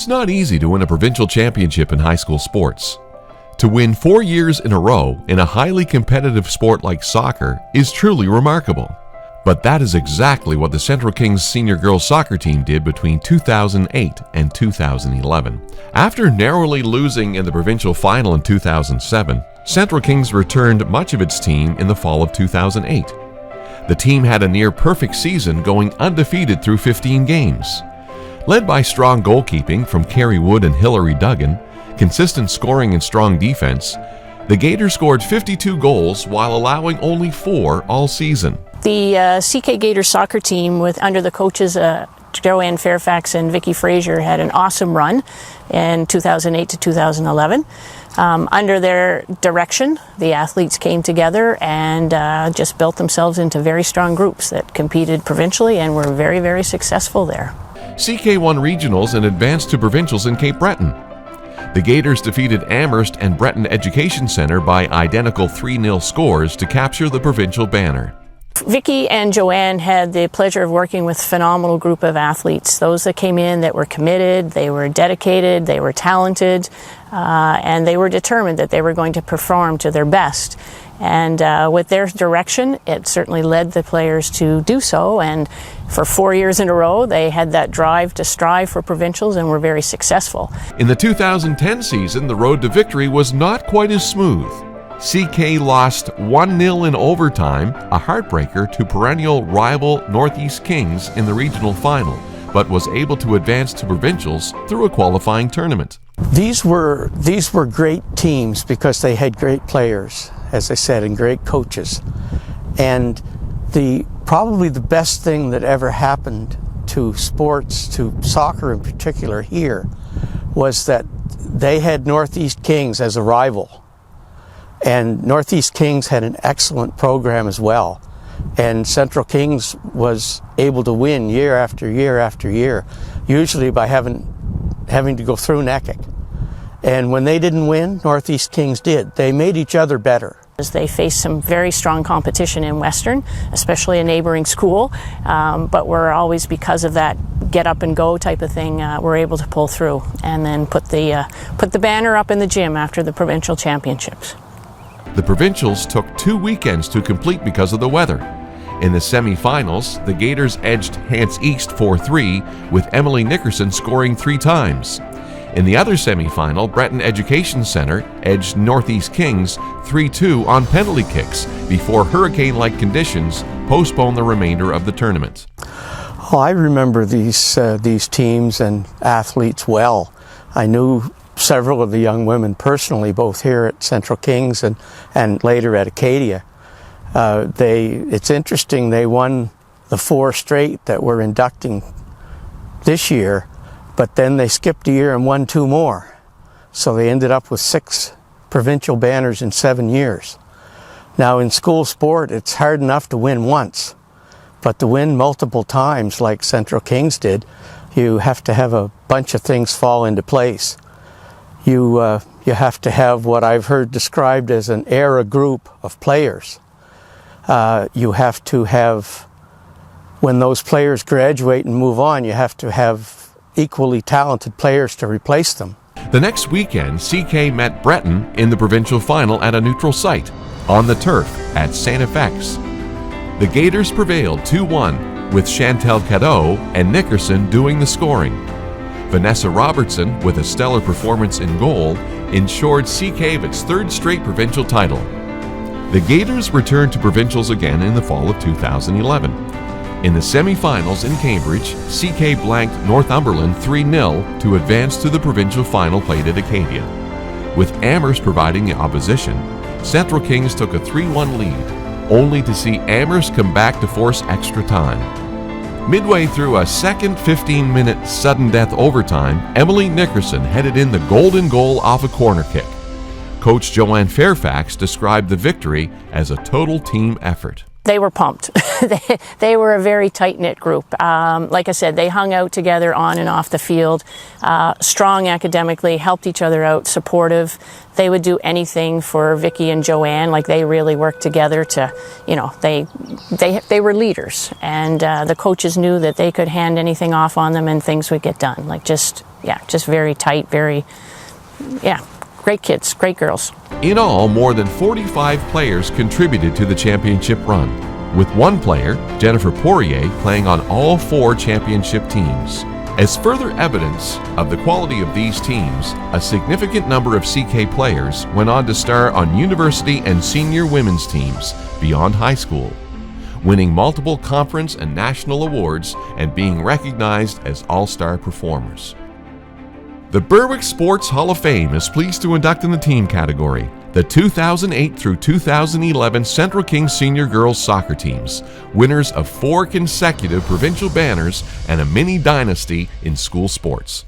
It's not easy to win a provincial championship in high school sports. To win 4 years in a row in a highly competitive sport like soccer is truly remarkable. But that is exactly what the Central Kings senior girls soccer team did between 2008 and 2011. After narrowly losing in the provincial final in 2007, Central Kings returned much of its team in the fall of 2008. The team had a near-perfect season, going undefeated through 15 games. Led by strong goalkeeping from Carrie Wood and Hillary Duggan, consistent scoring and strong defense, the Gators scored 52 goals while allowing only 4 all season. The CK Gators soccer team, under the coaches Joanne Fairfax and Vicki Frazier, had an awesome run in 2008 to 2011. Under their direction, the athletes came together and just built themselves into very strong groups that competed provincially and were very, very successful there. CK won regionals and advanced to provincials in Cape Breton. The Gators defeated Amherst and Breton Education Center by identical 3-0 scores to capture the provincial banner. Vicki and Joanne had the pleasure of working with a phenomenal group of athletes. Those that came in that were committed, they were dedicated, they were talented, and they were determined that they were going to perform to their best. And with their direction, it certainly led the players to do so. And for 4 years in a row, they had that drive to strive for provincials and were very successful. In the 2010 season, the road to victory was not quite as smooth. CK lost 1-0 in overtime, a heartbreaker, to perennial rival Northeast Kings in the regional final, but was able to advance to provincials through a qualifying tournament. These were great teams because they had great players, as I said, and great coaches. And probably the best thing that ever happened to sports, to soccer in particular here, was that they had Northeast Kings as a rival. And Northeast Kings had an excellent program as well. And Central Kings was able to win year after year after year, usually by having to go through NECIC. And when they didn't win, Northeast Kings did. They made each other better. They faced some very strong competition in Western, especially a neighboring school, but we're always, because of that get up and go type of thing, we're able to pull through and then put the banner up in the gym after the provincial championships. The provincials took 2 weekends to complete because of the weather. In the semi-finals, the Gators edged Hants East 4-3, with Emily Nickerson scoring 3 times. In the other semi-final, Breton Education Center edged Northeast Kings 3-2 on penalty kicks before hurricane-like conditions postponed the remainder of the tournament. Oh, I remember these teams and athletes well. I knew several of the young women personally, both here at Central Kings and later at Acadia. It's interesting, they won the 4 straight that we're inducting this year, but then they skipped a year and won 2 more. So they ended up with 6 provincial banners in 7 years. Now in school sport, it's hard enough to win once, but to win multiple times like Central Kings did, you have to have a bunch of things fall into place. You have to have what I've heard described as an era group of players. You have to have, when those players graduate and move on, you have to have equally talented players to replace them. The next weekend, CK met Breton in the provincial final at a neutral site, on the turf at St. FX. The Gators prevailed 2-1, with Chantel Cadeau and Nickerson doing the scoring. Vanessa Robertson, with a stellar performance in goal, ensured CK its 3rd straight provincial title. The Gators returned to provincials again in the fall of 2011. In the semi-finals in Cambridge, CK blanked Northumberland 3-0 to advance to the provincial final played at Acadia. With Amherst providing the opposition, Central Kings took a 3-1 lead, only to see Amherst come back to force extra time. Midway through a second 15-minute sudden death overtime, Emily Nickerson headed in the golden goal off a corner kick. Coach Joanne Fairfax described the victory as a total team effort. They were pumped. They were a very tight-knit group. Like I said, they hung out together on and off the field, strong academically, helped each other out, supportive. They would do anything for Vicki and Joanne. Like, they really worked together to, they were leaders. And the coaches knew that they could hand anything off on them and things would get done. Like, just yeah, just very tight, very, yeah, great kids, great girls. In all, more than 45 players contributed to the championship run, with one player, Jennifer Poirier, playing on all 4 championship teams. As further evidence of the quality of these teams, a significant number of CK players went on to star on university and senior women's teams beyond high school, winning multiple conference and national awards and being recognized as all-star performers. The Berwick Sports Hall of Fame is pleased to induct in the team category the 2008 through 2011 Central Kings Senior Girls Soccer teams, winners of 4 consecutive provincial banners and a mini dynasty in school sports.